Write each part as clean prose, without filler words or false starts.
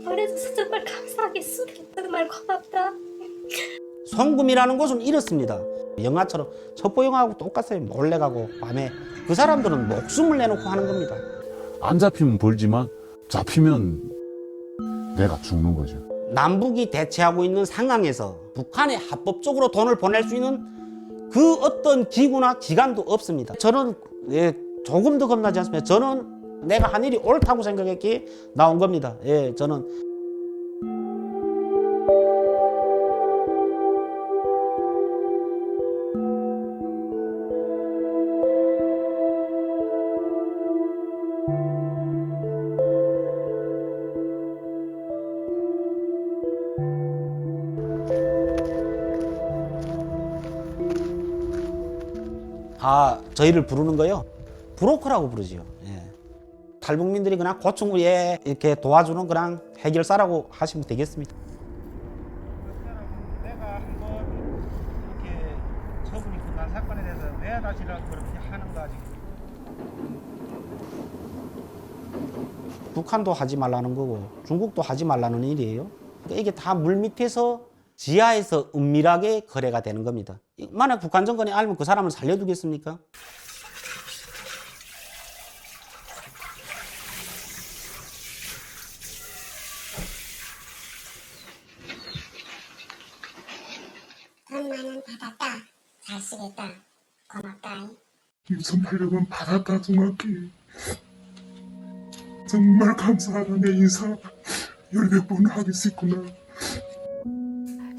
보내줘서 정말 감사하겠습니다. 정말 고맙다. 송금이라는 곳은 이렇습니다. 영화처럼 첩보 영화하고 똑같아요. 몰래 가고 밤에 그 사람들은 목숨을 내놓고 하는 겁니다. 안 잡히면 벌지만 잡히면 내가 죽는 거죠. 남북이 대치하고 있는 상황에서 북한에 합법적으로 돈을 보낼 수 있는 그 어떤 기구나 기관도 없습니다. 저는 조금도 겁나지 않습니다. 저는 내가 한 일이 옳다고 생각했기에 나온 겁니다. 저는 저희를 부르는 거요. 브로커라고 부르지요. 탈북민들이 그냥 고충을 이렇게 도와주는 그냥 해결사라고 하시면 되겠습니다. 내가 한번 이렇게 처분이 끝난 사건에 대해서 왜 다시라고 그렇게 하는가 지금. 북한도 하지 말라는 거고 중국도 하지 말라는 일이에요. 그러니까 이게 다 물밑에서 지하에서 은밀하게 거래가 되는 겁니다. 만약 북한 정권이 알면 그 사람을 살려두겠습니까? 돈 많은 받았다. 잘 쓰겠다. 고맙다. 6,800원 받았다 정확히. 정말 감사하다. 내 인사 10번 하게 있구나.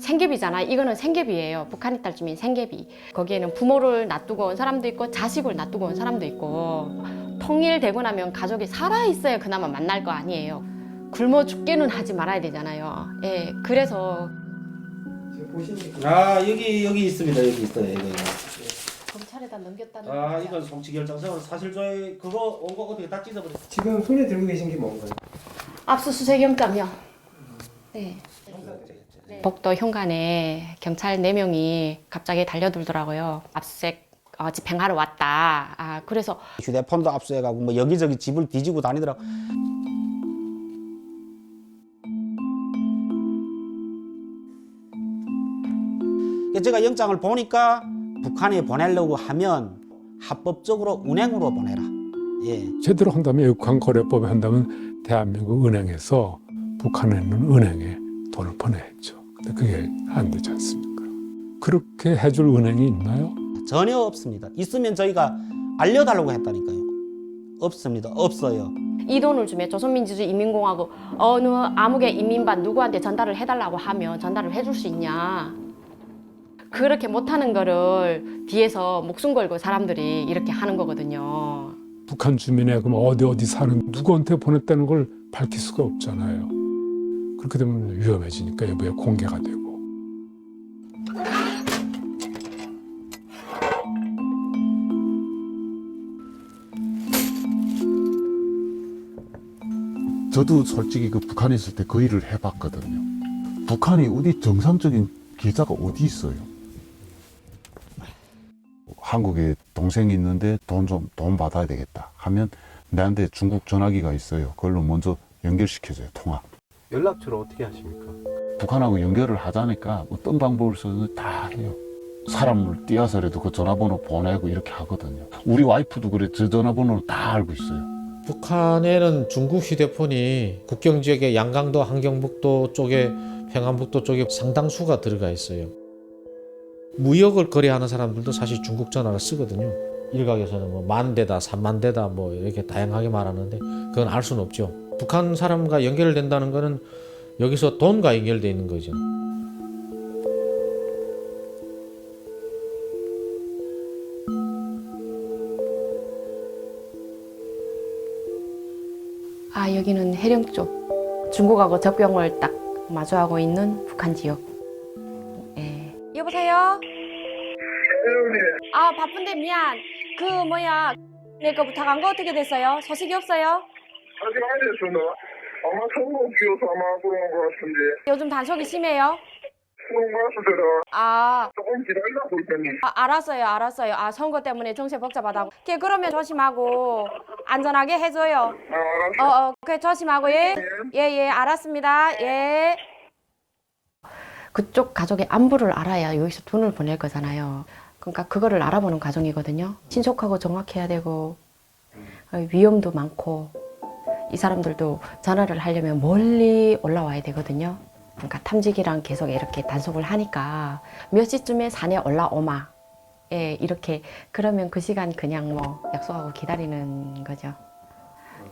생계비잖아. 이거는 생계비예요. 북한이 딸주민 생계비. 거기에는 부모를 놔두고 온 사람도 있고 자식을 놔두고 온 사람도 있고 통일되고 나면 가족이 살아있어야 그나마 만날 거 아니에요. 굶어 죽게는 하지 말아야 되잖아요. 그래서 지금 보시니까 여기 있습니다. 여기 있어요. 이거. 검찰에다 넘겼다는 이건 송치결정서는 사실 저희 그거 온 거 어떻게 다 찢어버렸어요. 지금 손에 들고 계신 게 뭔가요? 압수수색 영장이요. 네. 복도 현관에 경찰 4명이 갑자기 달려들더라고요. 압수수색 집행하러 왔다. 그래서 휴대폰도 압수해가고 뭐 여기저기 집을 뒤지고 다니더라고. 제가 영장을 보니까 북한에 보내려고 하면 합법적으로 은행으로 보내라. 제대로 한다면 외국환거래법에 한다면 대한민국 은행에서 북한에 있는 은행에 돈을 보내야죠. 근데 그게 안 되지 않습니까? 그렇게 해줄 은행이 있나요? 전혀 없습니다. 있으면 저희가 알려달라고 했다니까요. 없습니다. 없어요. 이 돈을 주면 조선민주주의인민공화국 어느 아무개 인민반 누구한테 전달을 해달라고 하면 전달을 해줄 수 있냐. 그렇게 못하는 거를 뒤에서 목숨 걸고 사람들이 이렇게 하는 거거든요. 북한 주민의 그럼 어디 사는 누구한테 보냈다는 걸 밝힐 수가 없잖아요. 그렇게 되면 위험해지니까 여부에 공개가 되고. 저도 솔직히 그 북한에 있을 때 그 일을 해봤거든요. 북한이 어디 정상적인 계좌가 어디 있어요? 한국에 동생이 있는데 돈 받아야 되겠다 하면 내한테 중국 전화기가 있어요. 그걸로 먼저 연결시켜줘요. 통화. 연락처를 어떻게 하십니까? 북한하고 연결을 하자니까 어떤 방법을 써서 다 해요. 사람을 띄어서라도 그 전화번호 보내고 이렇게 하거든요. 우리 와이프도 그래. 저 전화번호를 다 알고 있어요. 북한에는 중국 휴대폰이 국경 지역의 양강도, 함경북도 쪽에, 평안북도 쪽에 상당수가 들어가 있어요. 무역을 거래하는 사람들도 사실 중국 전화를 쓰거든요. 일각에서는 뭐 10,000대다, 30,000대다 뭐 이렇게 다양하게 말하는데 그건 알 수는 없죠. 북한 사람과 연결된다는 거는 여기서 돈과 연결되어 있는 거죠. 여기는 해령 쪽. 중국하고 접경을 딱 마주하고 있는 북한 지역. 여보세요? 바쁜데 미안. 내가 부탁한 거 어떻게 됐어요? 소식이 없어요? 아직 안 됐어. 아마 선거 끼어서 아마 그런 것 같은데. 요즘 단속이 심해요? 아, 조금 기다리라고 있더니. 알았어요. 아, 선거 때문에 정세 복잡하다고. 걔 그러면 조심하고 안전하게 해줘요. 알았어. 그래 조심하고 예, 알았습니다. 예. 그쪽 가족의 안부를 알아야 여기서 돈을 보낼 거잖아요. 그러니까 그거를 알아보는 과정이거든요. 신속하고 정확해야 되고 위험도 많고 이 사람들도 전화를 하려면 멀리 올라와야 되거든요. 그러니까 탐지기랑 계속 이렇게 단속을 하니까 몇 시쯤에 산에 올라오마. 예, 이렇게 그러면 그 시간 그냥 뭐 약속하고 기다리는 거죠.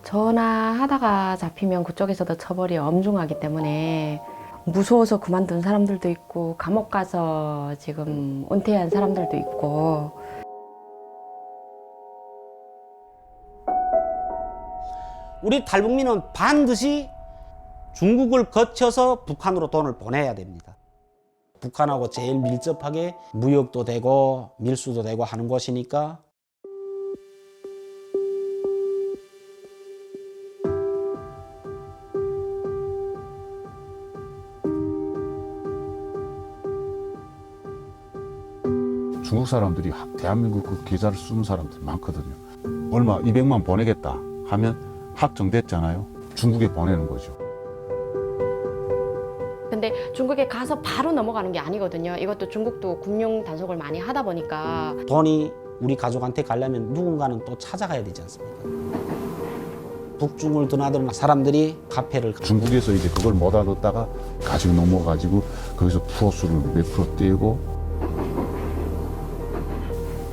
전화하다가 잡히면 그쪽에서도 처벌이 엄중하기 때문에 무서워서 그만둔 사람들도 있고 감옥 가서 지금 은퇴한 사람들도 있고. 우리 탈북민은 반드시 중국을 거쳐서 북한으로 돈을 보내야 됩니다. 북한하고 제일 밀접하게 무역도 되고 밀수도 되고 하는 곳이니까 중국 사람들이 대한민국 그 계좌를 쓰는 사람들이 많거든요. 얼마 200만 보내겠다 하면 확정됐잖아요. 중국에 보내는 거죠. 근데 중국에 가서 바로 넘어가는 게 아니거든요. 이것도 중국도 금융 단속을 많이 하다 보니까 돈이 우리 가족한테 가려면 누군가는 또 찾아가야 되지 않습니까? 북중을 드나드는 사람들이 카페를 중국에서 이제 그걸 못 알아듣다가 가지고 넘어가지고 거기서 프로수를 몇 프로 떼고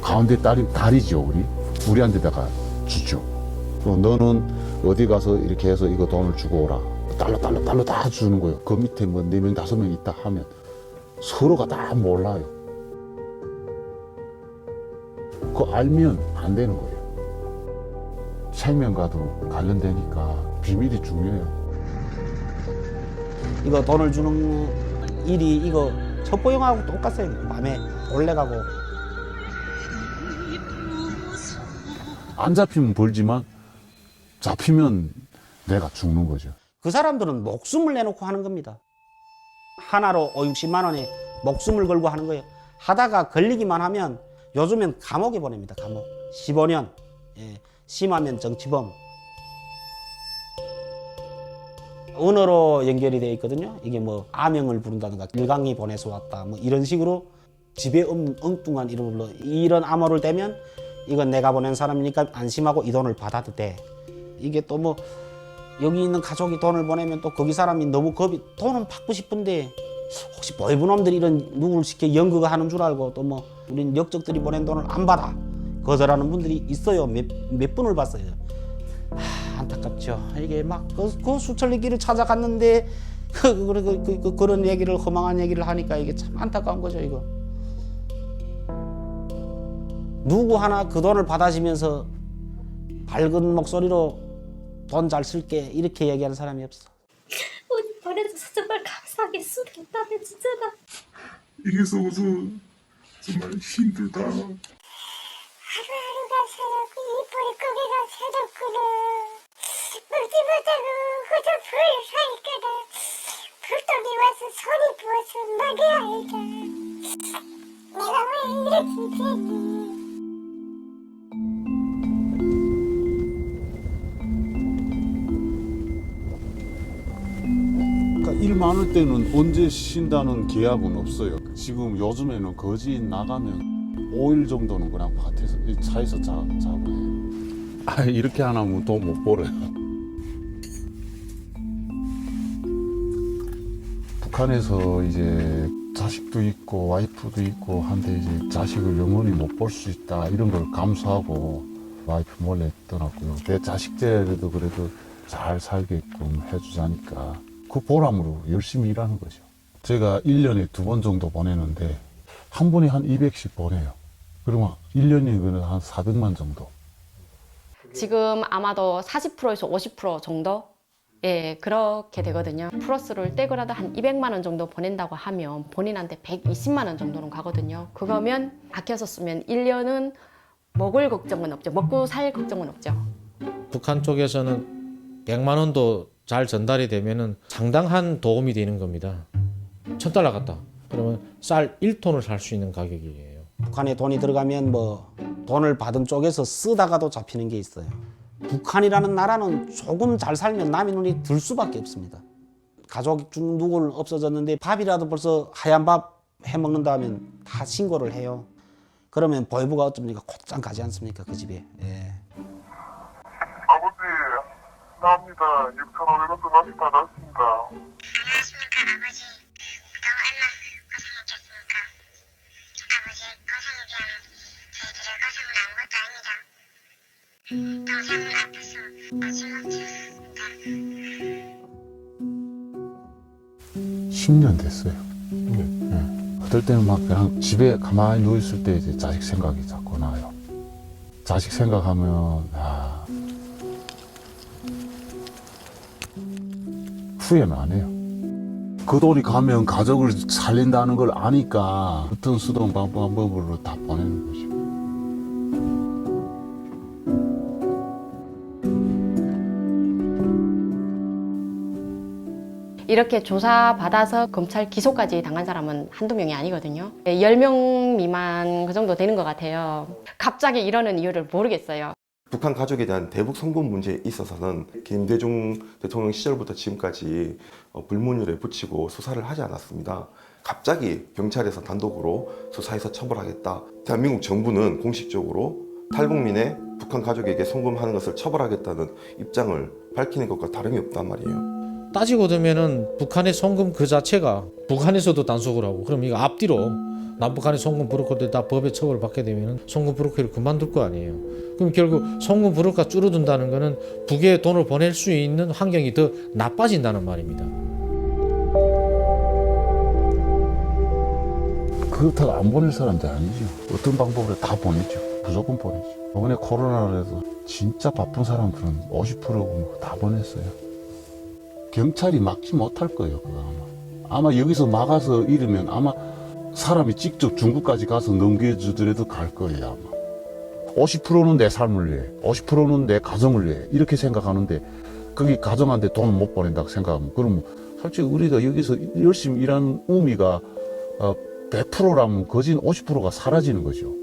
가운데 다리죠. 우리한테다가 주죠. 너는 어디 가서 이렇게 해서 이거 돈을 주고 오라. 달러 다 주는 거예요. 그 밑에 뭐 4명, 5명 있다 하면 서로가 다 몰라요. 그거 알면 안 되는 거예요. 생명과도 관련되니까 비밀이 중요해요. 이거 돈을 주는 일이 이거 첩보용하고 똑같아요. 마음에 올래가고 안 잡히면 벌지만 잡히면 내가 죽는 거죠. 그 사람들은 목숨을 내놓고 하는 겁니다. 하나로 50~60만 원에 목숨을 걸고 하는 거예요. 하다가 걸리기만 하면 요즘엔 감옥에 보냅니다. 감옥 15년, 심하면 정치범. 언어로 연결이 되어 있거든요. 이게 뭐 아명을 부른다든가 일강이 보내서 왔다 뭐 이런 식으로 집에 없는 엉뚱한 이름으로 이런 암호를 대면 이건 내가 보낸 사람이니까 안심하고 이 돈을 받아도 돼. 이게 또 뭐 여기 있는 가족이 돈을 보내면 또 거기 사람이 너무 돈은 받고 싶은데 혹시 보이브 놈들이 이런 누구를 시켜 연극을 하는 줄 알고 또 뭐 우린 역적들이 보낸 돈을 안 받아 거절하는 분들이 있어요. 몇 분을 봤어요. 안타깝죠. 이게 막 그 수천리길을 찾아갔는데 그런 얘기를 허망한 얘기를 하니까 이게 참 안타까운 거죠. 이거 누구 하나 그 돈을 받아지면서 밝은 목소리로 돈 잘 쓸게 이렇게 얘기하는 사람이 없어. 오늘 보내줘서 정말 감사하게 쓰겠다네 진짜 나. 이게 서서 정말 힘들다. 하루하루가 새롭고 이불이 고개가 새롭구나. 먹지 못하고 호주 불을 사니까는 불똥이 와서 손이 부어서 먹여야 해. 내가 왜 이렇게 됐니? 일 많을 때는 언제 쉰다는 계약은 없어요. 지금 요즘에는 거지 나가면 5일 정도는 그냥 밭에서 차에서 자고 해요. 이렇게 안 하면 돈 못 벌어요. 북한에서 이제 자식도 있고 와이프도 있고 한데 이제 자식을 영원히 못 볼 수 있다 이런 걸 감수하고 와이프 몰래 떠났고요. 내 자식들도 그래도 잘 살게끔 해주자니까 그 보람으로 열심히 일하는 거죠. 제가 1년에 2번 정도 보내는데 한 분이 한 200씩 보내요. 그러면 1년이면 한 400만 정도. 지금 아마도 40%에서 50% 정도? 예, 그렇게 되거든요. 플러스를 떼고라도 한 200만 원 정도 보낸다고 하면 본인한테 120만 원 정도는 가거든요. 그거면 아껴서 쓰면 1년은 먹을 걱정은 없죠. 먹고 살 걱정은 없죠. 북한 쪽에서는 100만 원도 잘 전달이 되면은 상당한 도움이 되는 겁니다. $1,000 같다. 그러면 쌀 1톤을 살 수 있는 가격이에요. 북한에 돈이 들어가면 뭐 돈을 받은 쪽에서 쓰다가도 잡히는 게 있어요. 북한이라는 나라는 조금 잘 살면 남의 눈이 들 수밖에 없습니다. 가족 중 누구는 없어졌는데 밥이라도 벌써 하얀 밥 해먹는다 하면 다 신고를 해요. 그러면 보이부가 어쩝니까? 곧장 가지 않습니까? 그 집에. 예. 아버지, 나옵니다. 6,500원도 많이 받았습니다. 안녕하십니까 아버지. 그동안 얼마 고생하셨습니까? 아버지 고생에 비하면 저희들의 고생은 아무것도 아닙니다. 동생은 아파서 마지막 10년 됐어요. 예. 어떨 때는 막 그냥 집에 가만히 누워있을 때 이제 자식 생각이 자꾸 나요. 자식 생각하면, 후회는 안 해요. 그 돈이 가면 가족을 살린다는 걸 아니까 어떤 수동 방법으로 다 보내는 거죠. 이렇게 조사받아서 검찰 기소까지 당한 사람은 한두 명이 아니거든요. 10명 미만 그 정도 되는 것 같아요. 갑자기 이러는 이유를 모르겠어요. 북한 가족에 대한 대북 송금 문제에 있어서는 김대중 대통령 시절부터 지금까지 불문율에 붙이고 수사를 하지 않았습니다. 갑자기 경찰에서 단독으로 수사해서 처벌하겠다. 대한민국 정부는 공식적으로 탈북민의 북한 가족에게 송금하는 것을 처벌하겠다는 입장을 밝히는 것과 다름이 없단 말이에요. 따지고 보면은 북한의 송금 그 자체가 북한에서도 단속을 하고 그럼 이거 앞뒤로 남북한의 송금 브로커들 다 법에 처벌받게 되면은 송금 브로커를 그만둘 거 아니에요. 그럼 결국 송금 브로커가 줄어든다는 거는 북에 돈을 보낼 수 있는 환경이 더 나빠진다는 말입니다. 그렇다고 안 보낼 사람도 아니죠. 어떤 방법으로 다 보내죠. 무조건 보내죠. 이번에 코로나라도 진짜 바쁜 사람들은 50%고 다 보냈어요. 경찰이 막지 못할 거예요. 그거 아마 여기서 막아서 이러면 아마 사람이 직접 중국까지 가서 넘겨주더라도 갈 거예요. 아마 50%는 내 삶을 위해, 50%는 내 가정을 위해 이렇게 생각하는데 거기 가정한테 돈을 못 보낸다고 생각하면 그럼 솔직히 우리가 여기서 열심히 일하는 의미가 100%라면 거진 50%가 사라지는 거죠.